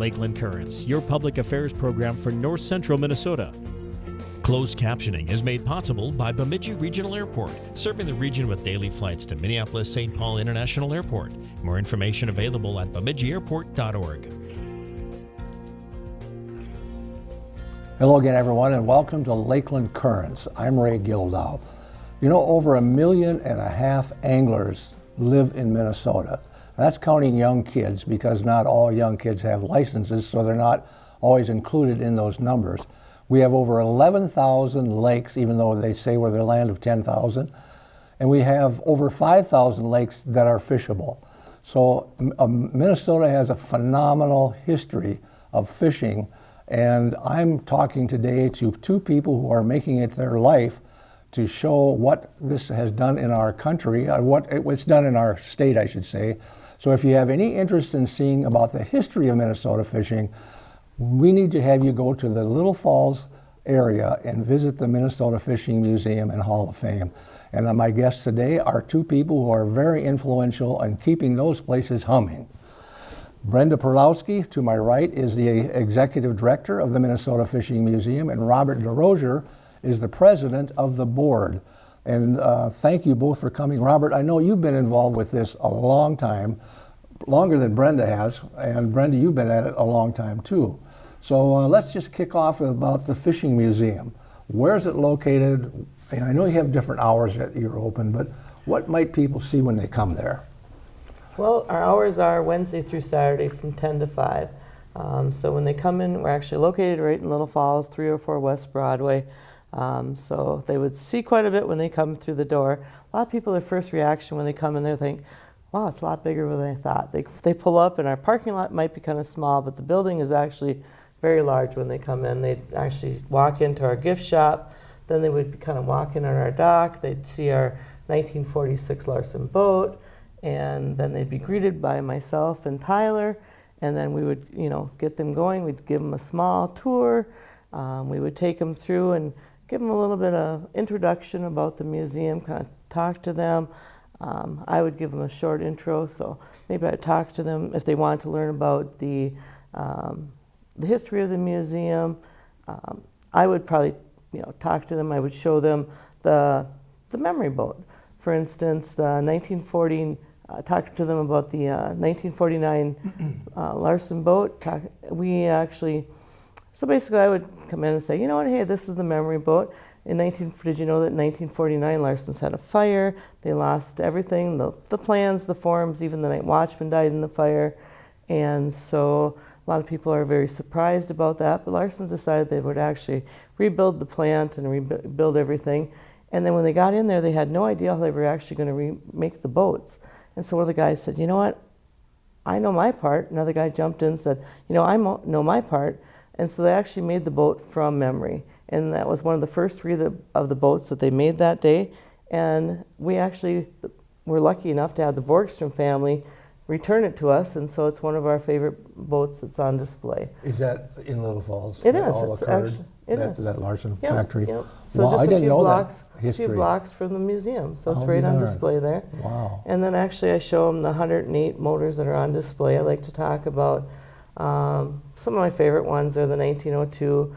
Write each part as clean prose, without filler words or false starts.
Lakeland Currents, your public affairs program for north central Minnesota. Closed captioning is made possible by Bemidji Regional Airport, serving the region with daily flights to Minneapolis-St. Paul International Airport. More information available at bemidjiairport.org. Hello again, everyone, and welcome to Lakeland Currents. I'm Ray Gildow. You know, over 1.5 million anglers live in Minnesota. That's counting young kids, because not all young kids have licenses, so they're not always included in those numbers. We have over 11,000 lakes, even though they say we're the land of 10,000. And we have over 5,000 lakes that are fishable. So Minnesota has a phenomenal history of fishing. And I'm talking today to two people who are making it their life to show what this has done in our country, what it's done in our state, I should say. So if you have any interest in seeing about the history of Minnesota fishing, we need to have you go to the Little Falls area and visit the Minnesota Fishing Museum and Hall of Fame. And my guests today are two people who are very influential in keeping those places humming. Brenda Perloski, to my right, is the executive director of the Minnesota Fishing Museum, and Robert DeRosier is the president of the board. And thank you both for coming. Robert, I know you've been involved with this a long time, longer than Brenda has, and Brenda, you've been at it a long time too. So let's just kick off about the Fishing Museum. Where is it located? And I know you have different hours that you're open, but what might people see when they come there? Well, our hours are Wednesday through Saturday from 10 to 5. So when they come in, we're actually located right in Little Falls, 304 West Broadway. So they would see quite a bit when they come through the door. A lot of people, their first reaction when they come in there think, wow, it's a lot bigger than I thought. They pull up and our parking lot might be kind of small, but the building is actually very large when they come in. They'd actually walk into our gift shop, then they would kind of walk in on our dock, they'd see our 1946 Larson boat, and then they'd be greeted by myself and Tyler, and then we would, get them going. We'd give them a small tour. We would take them through and give them a little bit of introduction about the museum, kind of talk to them. I would give them a short intro, so maybe I'd talk to them if they wanted to learn about the history of the museum. I would probably, talk to them. I would show them the memory boat. For instance, the 1940. Talk to them about the 1949 Larson boat. So basically I would come in and say, you know what, hey, this is the memory boat. Did you know that in 1949 Larson's had a fire? They lost everything, the plans, the forms, even the night watchman died in the fire. And so a lot of people are very surprised about that, but Larson's decided they would actually rebuild the plant and rebuild everything. And then when they got in there, they had no idea how they were actually going to remake the boats. And so one of the guys said, you know what, I know my part. Another guy jumped in and said, I know my part. And so they actually made the boat from memory. And that was one of the first three of the boats that they made that day. And we actually were lucky enough to have the Borgstrom family return it to us. And so it's one of our favorite boats that's on display. Is that in Little Falls? It is. It's actually, that Larson factory? Yep. So well, just a few blocks from the museum. So it's right on display there. Wow. And then actually I show them the 108 motors that are on display. I like to talk about some of my favorite ones are the 1902,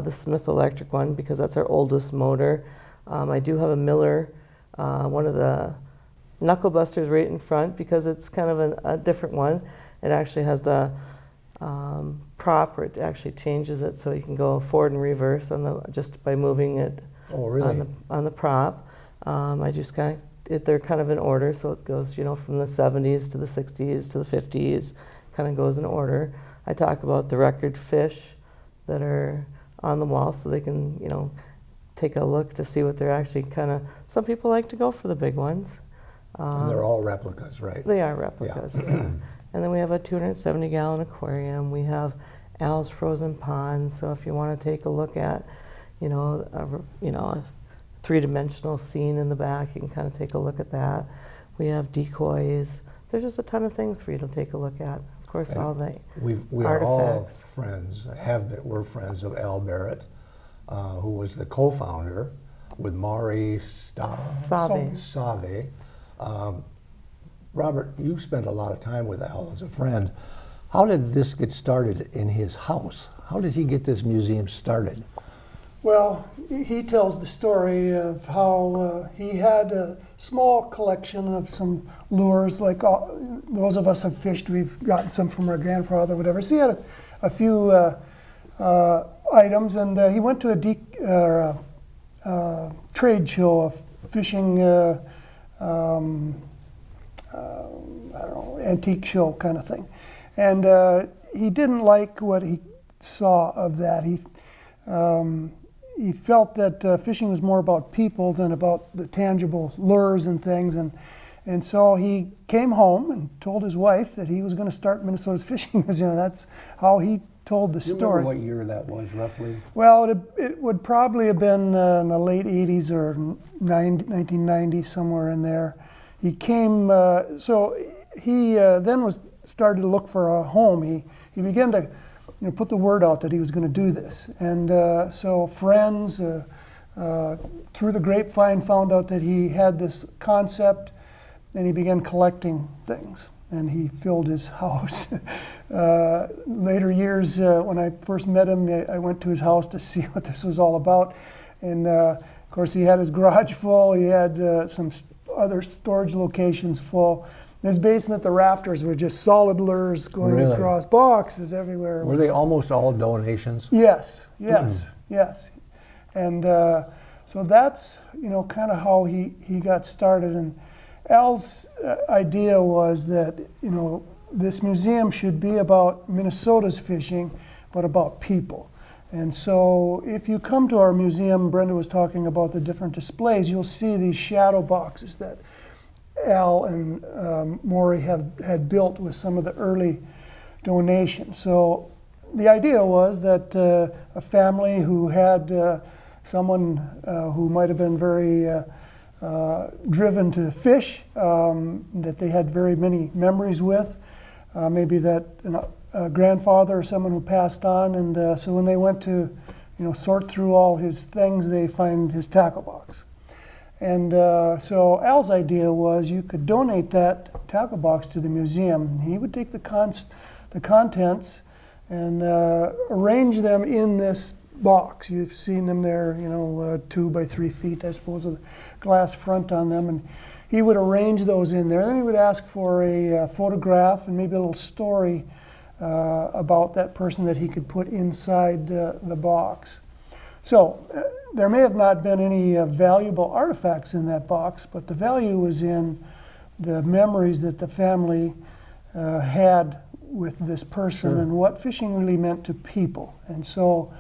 the Smith electric one, because that's our oldest motor. I do have a Miller, one of the knuckle busters right in front, because it's kind of a different one. It actually has the prop where it actually changes it so you can go forward and reverse just by moving it. Oh, really? on the prop. I just they're kind of in order, so it goes from the 70s to the 60s to the 50s, kind of goes in order. I talk about the record fish that are on the wall so they can take a look to see what they're actually some people like to go for the big ones. And they're all replicas, right? They are replicas, yeah. And then we have a 270-gallon aquarium. We have Al's Frozen Pond. So if you want to take a look at, a three-dimensional scene in the back, you can kind of take a look at that. We have decoys. There's just a ton of things for you to take a look at. Of course, all the we are all friends. We're friends of Al Barrett, who was the co-founder with Maury Save. Robert, you spent a lot of time with Al as a friend. How did this get started in his house? How did he get this museum started? Well, he tells the story of how he had a small collection of some lures, like those of us have fished, we've gotten some from our grandfather, whatever. So he had a few items, and he went to a trade show, a fishing, I don't know, antique show kind of thing. And he didn't like what he saw of that. He felt that fishing was more about people than about the tangible lures and things, and so he came home and told his wife that he was going to start Minnesota's Fishing Museum. That's how he told the Do you story. remember what year that was, roughly? Well, it would probably have been in the late 80s or 1990, somewhere in there. He came, so he then started to look for a home. He began to put the word out that he was going to do this. And so friends through the grapevine found out that he had this concept, and he began collecting things. And he filled his house. Later years, when I first met him, I went to his house to see what this was all about. And of course, he had his garage full. He had some other storage locations full. In his basement, the rafters were just solid lures going across, boxes everywhere. Were they almost all donations? Yes, yes, yes. And so that's, kind of how he got started. And Al's idea was that, this museum should be about Minnesota's fishing, but about people. And so if you come to our museum, Brenda was talking about the different displays, you'll see these shadow boxes that Al and Maury had built with some of the early donations. So the idea was that a family who had someone who might have been very driven to fish, that they had very many memories with, maybe that a grandfather or someone who passed on, and so when they went to sort through all his things, they find his tackle box. And so Al's idea was you could donate that tackle box to the museum. He would take the contents and arrange them in this box. You've seen them there, 2 by 3 feet, I suppose, with a glass front on them. And he would arrange those in there. Then he would ask for a photograph and maybe a little story about that person that he could put inside the box. So there may have not been any valuable artifacts in that box, but the value was in the memories that the family had with this person and what fishing really meant to people. And so,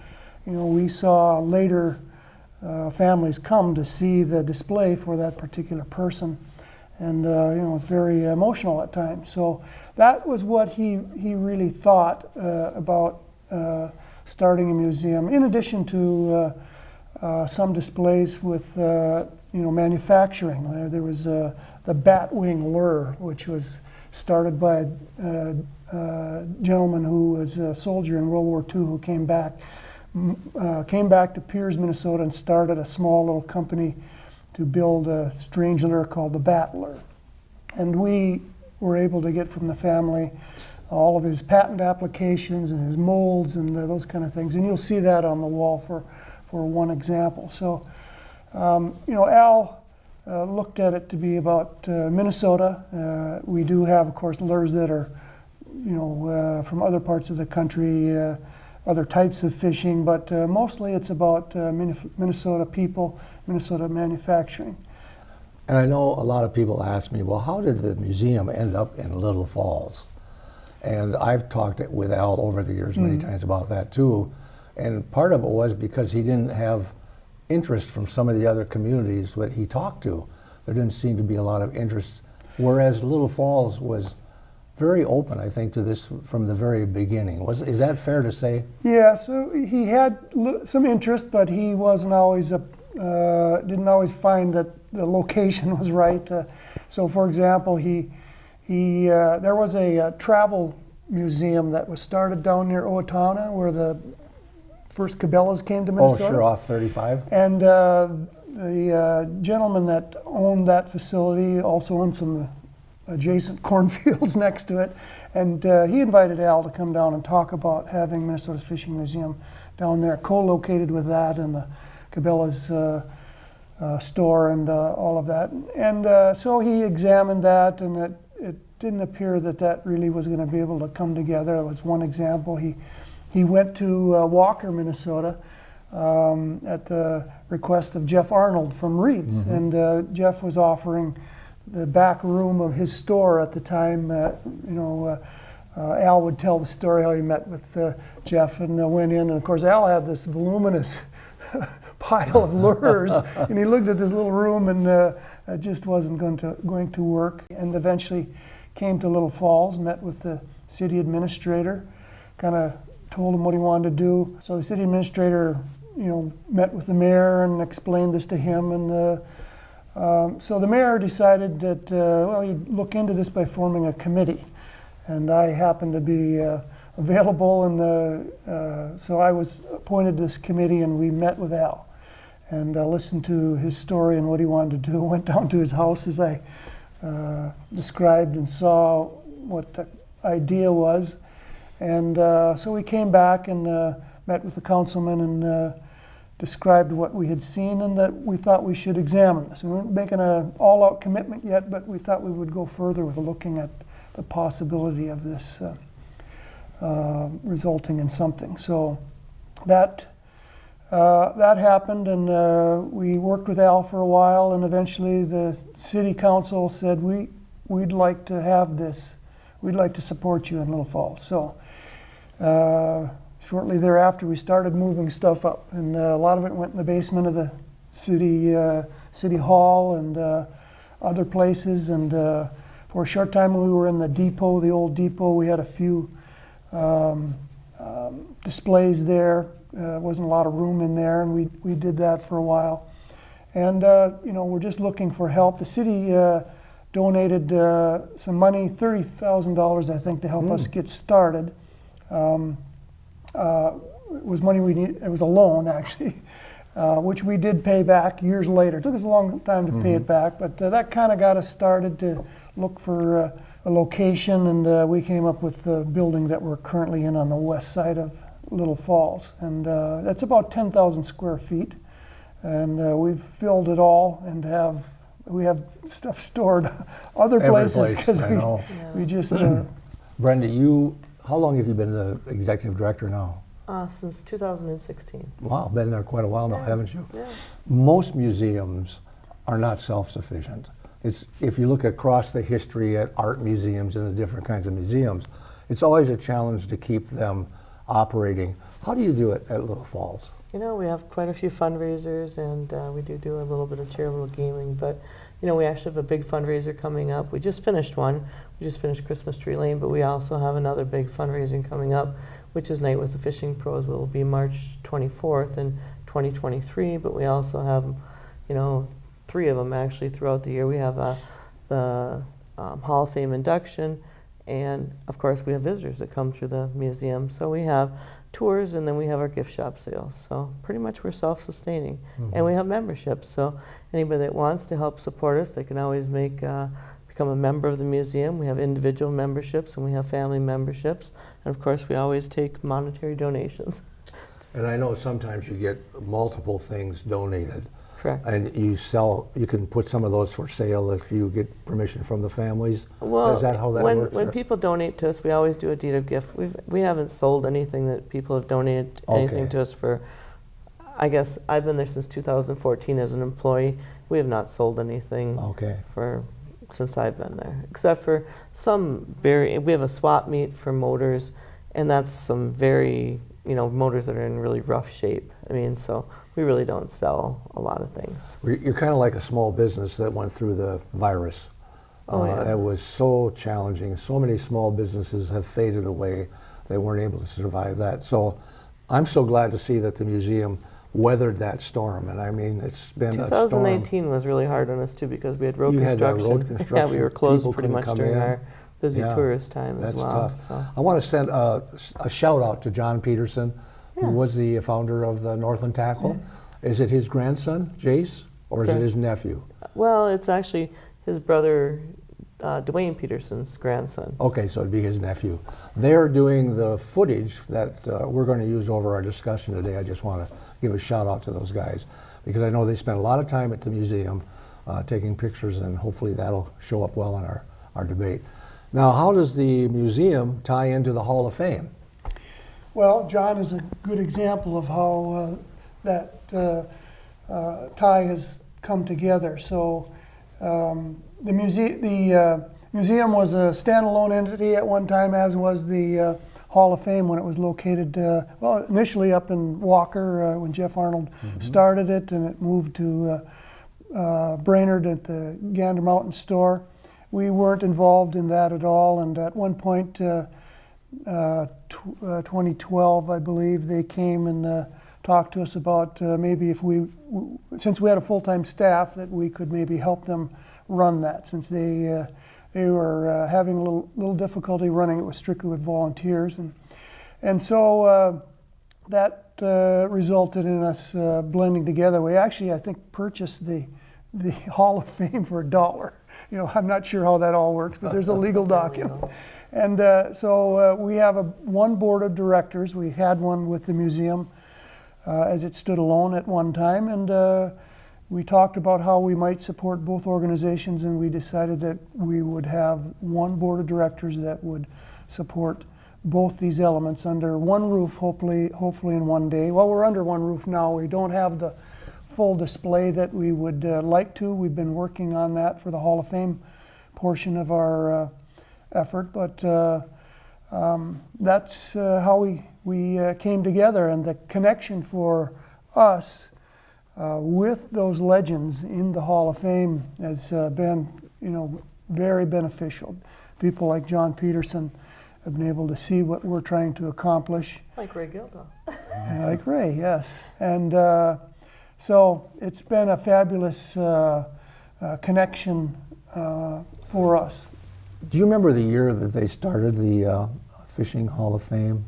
we saw later families come to see the display for that particular person, and it's very emotional at times. So that was what he really thought about starting a museum, in addition to some displays with manufacturing. There was the Batwing lure, which was started by a gentleman who was a soldier in World War II who came back to Piers, Minnesota, and started a small little company to build a strange lure called the Bat lure. And we were able to get from the family all of his patent applications and his molds and those kind of things. And you'll see that on the wall for one example. So, Al looked at it to be about Minnesota. We do have, of course, lures that are, from other parts of the country, other types of fishing, but mostly it's about Minnesota people, Minnesota manufacturing. And I know a lot of people ask me, well, how did the museum end up in Little Falls? And I've talked with Al over the years many times about that too. And part of it was because he didn't have interest from some of the other communities that he talked to. There didn't seem to be a lot of interest, whereas Little Falls was very open, I think, to this from the very beginning. Is that fair to say? Yeah, so he had some interest, but he wasn't always didn't always find that the location was right. So, for example, there was a travel museum that was started down near Owatonna, where the first Cabela's came to Minnesota. Oh, sure, off 35. And the gentleman that owned that facility also owned some adjacent cornfields next to it. And he invited Al to come down and talk about having Minnesota's Fishing Museum down there, co-located with that and the Cabela's store and all of that. And so he examined that, and it didn't appear that that really was going to be able to come together. That was one example. He went to Walker, Minnesota, at the request of Jeff Arnold from Reed's. And Jeff was offering the back room of his store at the time. Al would tell the story how he met with Jeff and went in. And of course, Al had this voluminous pile of lures, and he looked at this little room, and it just wasn't going to work. And eventually came to Little Falls, met with the city administrator, kind of told him what he wanted to do. So the city administrator, met with the mayor and explained this to him. And so the mayor decided that, he'd look into this by forming a committee. And I happened to be available, and so I was appointed to this committee, and we met with Al and listened to his story and what he wanted to do. Went down to his house as I described and saw what the idea was. And so we came back and met with the councilman and described what we had seen and that we thought we should examine this. We weren't making an all-out commitment yet, but we thought we would go further with looking at the possibility of this resulting in something. So that happened, and we worked with Al for a while, and eventually the city council said, we'd like to have this. We'd like to support you in Little Falls. So shortly thereafter, we started moving stuff up, and a lot of it went in the basement of the city hall and other places. And for a short time, we were in the depot, the old depot. We had a few displays there. Wasn't a lot of room in there, and we did that for a while. And we're just looking for help. The city donated some money, $30,000, I think, to help us get started. It was money we need. It was a loan, actually, which we did pay back years later. It took us a long time to pay it back, but that kind of got us started to look for a location, and we came up with the building that we're currently in on the west side of Little Falls. And that's about 10,000 square feet, and we've filled it all and we have stuff stored other places because we just... Brenda, how long have you been the executive director now? Since 2016. Wow, been there quite a while now, haven't you? Yeah. Most museums are not self-sufficient. If you look across the history at art museums and the different kinds of museums, it's always a challenge to keep them operating. How do you do it at Little Falls? We have quite a few fundraisers, and we do a little bit of charitable gaming, but we actually have a big fundraiser coming up. We just finished one. We just finished Christmas Tree Lane, but we also have another big fundraising coming up, which is Night with the Fishing Pros. It will be March 24th in 2023, but we also have, 3 of them actually throughout the year. We have the Hall of Fame induction, and of course we have visitors that come through the museum. So we have tours, and then we have our gift shop sales. So pretty much we're self-sustaining, and we have memberships. So anybody that wants to help support us, they can always become a member of the museum. We have individual memberships, and we have family memberships, and of course we always take monetary donations. And I know sometimes you get multiple things donated. Correct. And you can put some of those for sale if you get permission from the families? Well, is that how that works? When people donate to us, we always do a deed of gift. We haven't sold anything that people have donated anything to us for, I guess, I've been there since 2014 as an employee. We have not sold anything since I've been there, except for we have a swap meet for motors, and that's some very, motors that are in really rough shape. So we really don't sell a lot of things. You're kind of like a small business that went through the virus. That was so challenging. So many small businesses have faded away. They weren't able to survive that. So I'm so glad to see that the museum weathered that storm. And it's been 2019 was really hard on us too, because we had road construction. Yeah, we were closed pretty much during our busy tourist time as well. That's tough. I want to send a shout out to John Peterson, who was the founder of the Northland Tackle. Is it his grandson, Jace, or is it his nephew? Well, it's actually his brother, Dwayne Peterson's grandson. Okay, so it'd be his nephew. They're doing the footage that we're going to use over our discussion today. I just want to give a shout out to those guys because I know they spent a lot of time at the museum taking pictures, and hopefully that'll show up well in our debate. Now, how does the museum tie into the Hall of Fame? Well, John is a good example of how that tie has come together. So the museum was a standalone entity at one time, as was the Hall of Fame when it was located, well, initially up in Walker when Jeff Arnold started it, and it moved to Brainerd at the Gander Mountain store. We weren't involved in that at all, and at one point, 2012, I believe, they came and talked to us about maybe if since we had a full-time staff, that we could maybe help them run that, since they were having a little difficulty running it strictly with volunteers, and so that resulted in us blending together. We actually, I think, purchased the Hall of Fame for $1. You know, I'm not sure how that all works, but there's a legal document. And so we have one board of directors. We had one with the museum as it stood alone at one time, and we talked about how we might support both organizations, and we decided that we would have one board of directors that would support both these elements under one roof, hopefully in one day. Well, we're under one roof now. We don't have the full display that we would like to. We've been working on that for the Hall of Fame portion of our effort, but that's how we came together, and the connection for us with those legends in the Hall of Fame has been, very beneficial. People like John Peterson have been able to see what we're trying to accomplish. Like Ray Gildow. Like Ray, yes. And so it's been a fabulous connection for us. Do you remember the year that they started the Fishing Hall of Fame?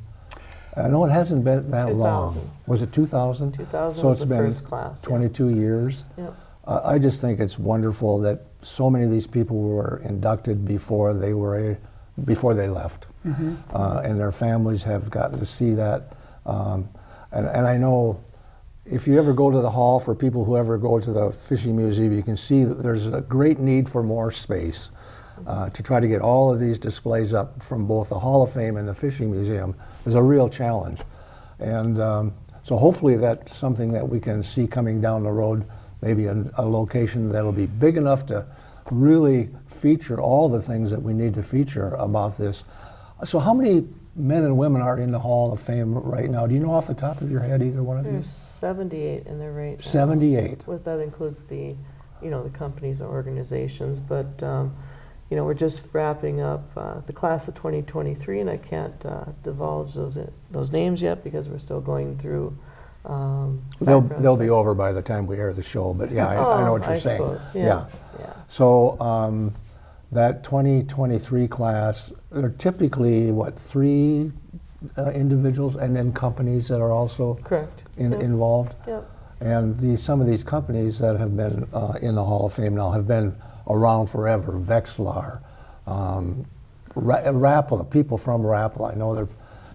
I know it hasn't been that 2000. long. Was it 2000? 2000 so was it's the been first class. 22 years. Yep. I just think it's wonderful that so many of these people were inducted before they left, and their families have gotten to see that. And I know if you ever go to the hall, for people who ever go to the fishing museum, you can see that there's a great need for more space. To try to get all of these displays up from both the Hall of Fame and the Fishing Museum is a real challenge. And so hopefully that's something that we can see coming down the road, maybe a location that'll be big enough to really feature all the things that we need to feature about this. So how many men and women are in the Hall of Fame right now? Do you know off the top of your head, either one of you? There's 78 in there right now. 78. That includes the, the companies and organizations, but we're just wrapping up the class of 2023, and I can't divulge those names yet because we're still going through. They'll be over by the time we air the show, but yeah, I know what you're saying. Suppose, yeah. So that 2023 class, there are typically 3 individuals and then companies that are also correct involved. Yep. And some of these companies that have been in the Hall of Fame now have been around forever. Vexilar, Rapala, people from Rapala. I know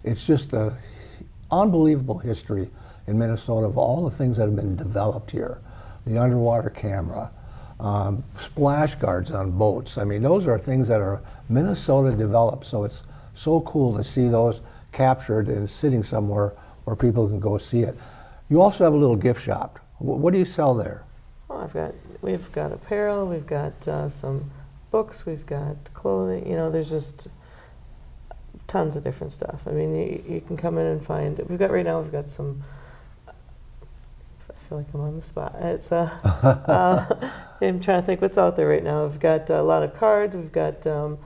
it's just an unbelievable history in Minnesota of all the things that have been developed here. The underwater camera, splash guards on boats. I mean, those are things that are Minnesota developed, so it's so cool to see those captured and sitting somewhere where people can go see it. You also have a little gift shop. What do you sell there? We've got apparel, we've got some books, we've got clothing. There's just tons of different stuff. I mean, you can come in and find. We've got some. I feel like I'm on the spot. It's I'm trying to think what's out there right now. We've got a lot of cards. We've got a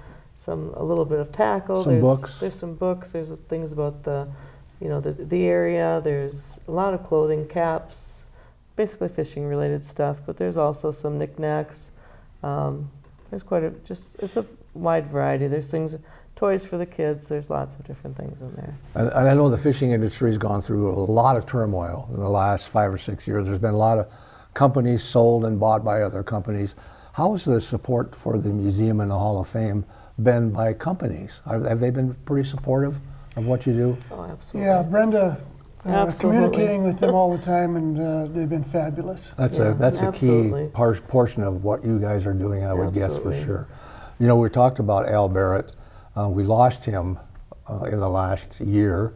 little bit of tackle. Some books. There's some books. There's things about the area. There's a lot of clothing, caps. Basically fishing related stuff, but there's also some knickknacks. There's it's a wide variety. There's toys for the kids. There's lots of different things in there. And I know the fishing industry has gone through a lot of turmoil in the last 5 or 6 years. There's been a lot of companies sold and bought by other companies. How has the support for the museum and the Hall of Fame been by companies? Have they been pretty supportive of what you do? Oh, absolutely. Yeah, Brenda, Absolutely. communicating with them all the time, and they've been fabulous. That's Yeah, a absolutely. key portion of what you guys are doing, I would guess for Absolutely. sure. You know, we talked about Al Barrett. We lost him in the last year,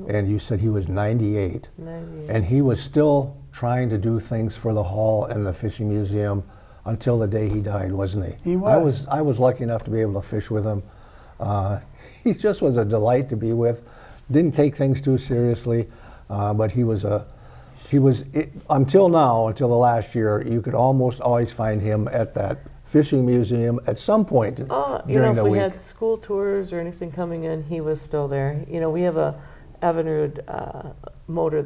and you said he was 98, 98. and he was still trying to do things for the hall and the fishing museum until the day he died, wasn't he? He was. I was lucky enough to be able to fish with him. He just was a delight to be with. Didn't take things too seriously, but until now, until the last year, you could almost always find him at that fishing museum at some point You during know, the if we week. had school tours or anything coming in, he was still there. You know, we have a Evinrude motor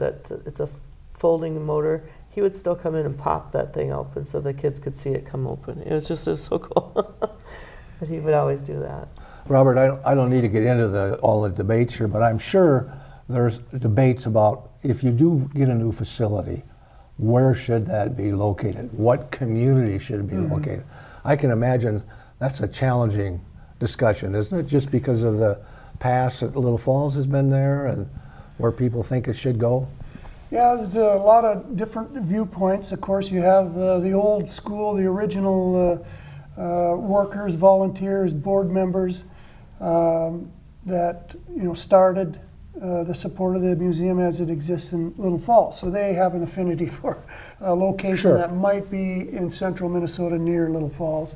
it's a folding motor. He would still come in and pop that thing open so the kids could see it come open. It was so cool. But he would always do that. Robert, I don't need to get into all the debates here, but I'm sure there's debates about if you do get a new facility, where should that be located? What community should it be located? I can imagine that's a challenging discussion, isn't it? Just because of the past that Little Falls has been there and where people think it should go? Yeah, there's a lot of different viewpoints. Of course, you have the old school, the original workers, volunteers, board members that started the support of the museum as it exists in Little Falls. So they have an affinity for a location Sure. that might be in central Minnesota near Little Falls.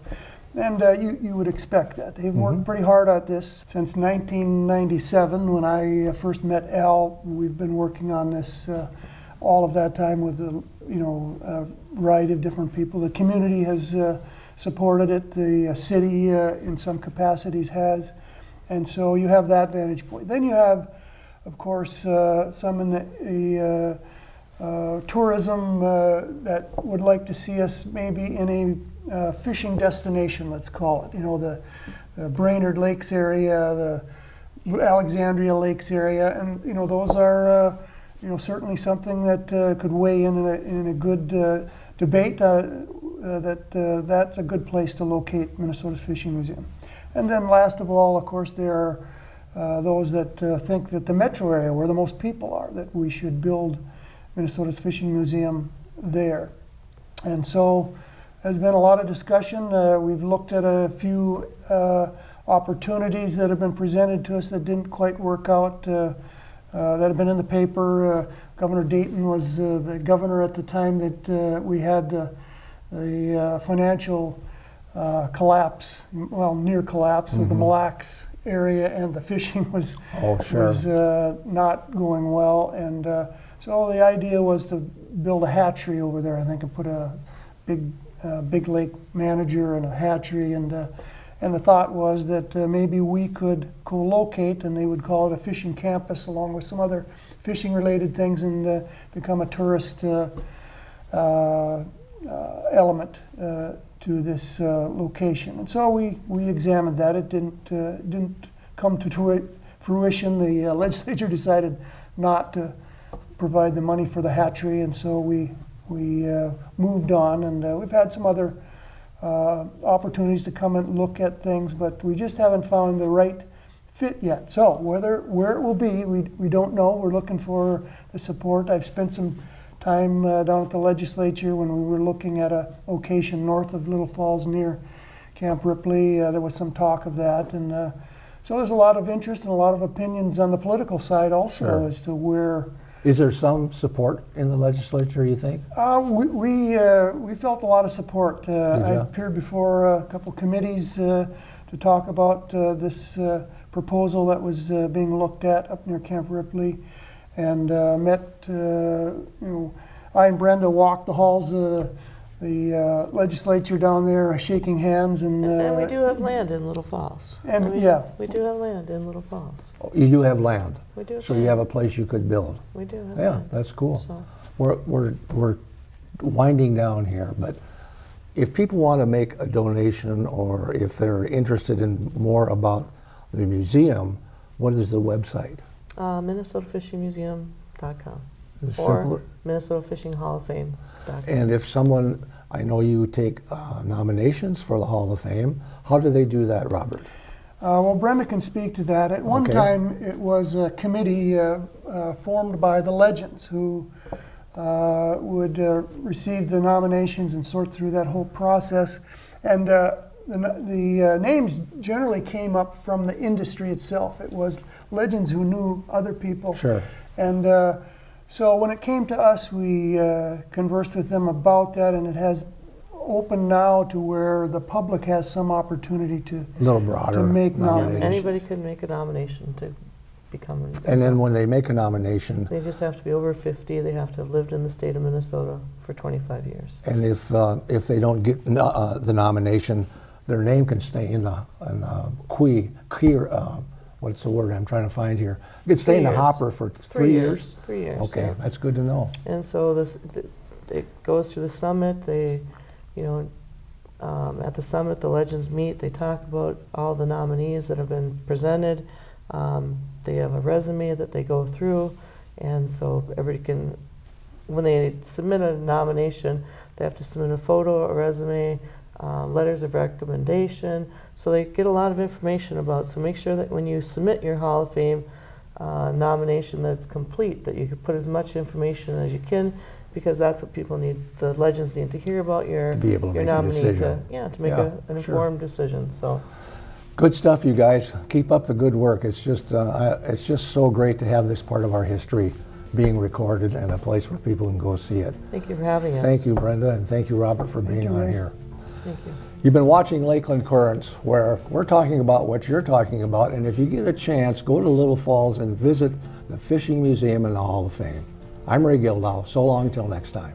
And you would expect that. They've worked pretty hard at this since 1997 when I first met Al. We've been working on this all of that time with a variety of different people. The community has supported it. The city in some capacities has. And so you have that vantage point. Then you have, of course, some in the tourism that would like to see us maybe in a fishing destination, let's call it. The Brainerd Lakes area, the Alexandria Lakes area, and those are certainly something that could weigh in a good debate. That's a good place to locate Minnesota's Fishing Museum. And then last of all, of course, there are those that think that the metro area, where the most people are, that we should build Minnesota's Fishing Museum there. And so there's been a lot of discussion. We've looked at a few opportunities that have been presented to us that didn't quite work out, that have been in the paper. Governor Dayton was the governor at the time that we had the financial collapse, near collapse of the Mille Lacs area, and the fishing was not going well. And so the idea was to build a hatchery over there, I think, and put a big lake manager and a hatchery. And the thought was that maybe we could co-locate, and they would call it a fishing campus, along with some other fishing-related things, and become a tourist element to this location. And so we examined that. It didn't come to fruition. The legislature decided not to provide the money for the hatchery, and so we moved on. And we've had some other opportunities to come and look at things, but we just haven't found the right fit yet. So where it will be, we don't know. We're looking for the support. I've spent some time down at the legislature when we were looking at a location north of Little Falls near Camp Ripley. There was some talk of that, and so there's a lot of interest and a lot of opinions on the political side also as to where. Is there some support in the legislature, you think? We felt a lot of support. I appeared before a couple committees to talk about this proposal that was being looked at up near Camp Ripley, and met. I and Brenda walked the halls of the legislature down there, shaking hands, and we do have land in Little Falls. And we do have land in Little Falls. You do have land. We do. So you have a place you could build. We do have Yeah, land. that's cool. So. We're winding down here, but if people want to make a donation, or if they're interested in more about the museum, what is the website? MinnesotaFishingMuseum.com. It's or simple. Minnesota Fishing Hall of Fame. And if someone, I know you take nominations for the Hall of Fame, how do they do that, Robert? Well, Brenda can speak to that. At one Okay. time, it was a committee formed by the legends who would receive the nominations and sort through that whole process. And the names generally came up from the industry itself. It was legends who knew other people. Sure. And so when it came to us, we conversed with them about that, and it has opened now to where the public has some opportunity to A little broader. to make nominations. Anybody could make a nomination to become an. And then when they make a nomination, They just have to be over 50. They have to have lived in the state of Minnesota for 25 years. and if they don't get the nomination, their name can stay in the what's the word I'm trying to find here? It can stay 3 in the years. hopper for 3 years. 3 years. Okay, yeah. that's good to know. And so it goes through the summit. They, at the summit, the legends meet. They talk about all the nominees that have been presented. They have a resume that they go through, and so everybody can, when they submit a nomination, they have to submit a photo, a resume, letters of recommendation. So they get a lot of information about. So make sure that when you submit your Hall of Fame nomination, that it's complete, that you can put as much information as you can, because that's what people need. The legends need to hear about your To be able to your make a nominee decision. to make Yeah, an sure. informed decision. So Good stuff, you guys. Keep up the good work. It's just so great to have this part of our history being recorded and a place where people can go see it. thank you for having us. Thank you, Brenda, and thank you, Robert, for being you, on Ray. here. Thank you. You've been watching Lakeland Currents, where we're talking about what you're talking about, and if you get a chance, go to Little Falls and visit the Fishing Museum and the Hall of Fame. I'm Ray Gildow. So long till next time.